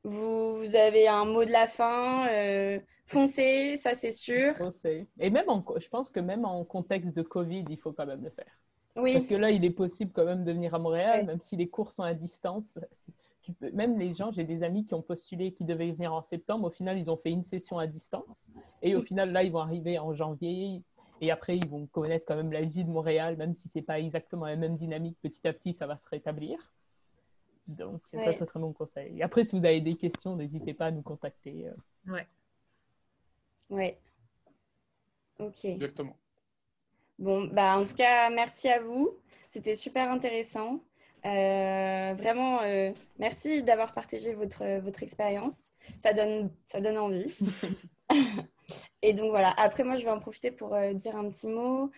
Speaker 1: Vous avez un mot de la fin. Foncez, ça c'est sûr.
Speaker 3: Et même je pense que même en contexte de Covid, il faut quand même le faire. Parce
Speaker 1: Oui,
Speaker 3: que là, il est possible quand même de venir à Montréal,
Speaker 1: ouais.
Speaker 3: même si les cours sont à distance. Même les gens, j'ai des amis qui ont postulé, qui devaient venir en septembre. Au final, ils ont fait une session à distance. Et au final, là, ils vont arriver en janvier. Et après, ils vont connaître quand même la vie de Montréal, même si ce n'est pas exactement la même dynamique. Petit à petit, ça va se rétablir. Donc, ça
Speaker 1: Ouais,
Speaker 3: serait mon conseil. Et après, si vous avez des questions, n'hésitez pas à nous contacter.
Speaker 4: Ouais.
Speaker 1: ouais. Ok.
Speaker 2: Exactement.
Speaker 1: Bon, bah en tout cas, merci à vous. C'était super intéressant. Vraiment, merci d'avoir partagé votre expérience. Ça donne envie. Et donc voilà, après moi je vais en profiter pour dire un petit mot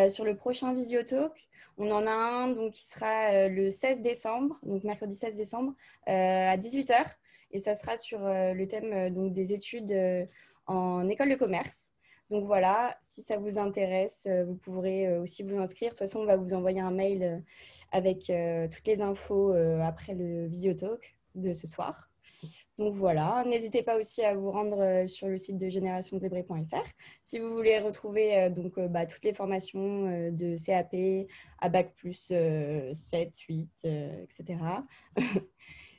Speaker 1: sur le prochain Visiotalk. On en a un donc, qui sera le 16 décembre, donc mercredi 16 décembre à 18h. Et ça sera sur le thème donc, des études en école de commerce. Donc voilà, si ça vous intéresse, vous pourrez aussi vous inscrire. De toute façon, on va vous envoyer un mail avec toutes les infos après le Visiotalk de ce soir. Donc voilà, n'hésitez pas aussi à vous rendre sur le site de générationzébré.fr si vous voulez retrouver toutes les formations de CAP à Bac plus 7, 8, etc.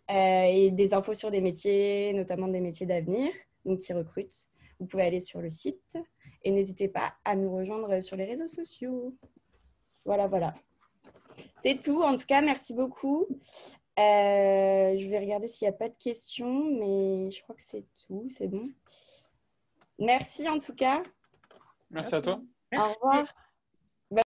Speaker 1: Et des infos sur des métiers, notamment des métiers d'avenir, donc qui recrutent. Vous pouvez aller sur le site et n'hésitez pas à nous rejoindre sur les réseaux sociaux. Voilà, voilà. C'est tout. En tout cas, merci beaucoup. Je vais regarder s'il n'y a pas de questions, mais je crois que c'est tout, c'est bon. Merci en tout cas.
Speaker 2: Merci à toi.
Speaker 1: Au
Speaker 4: Merci.
Speaker 1: revoir.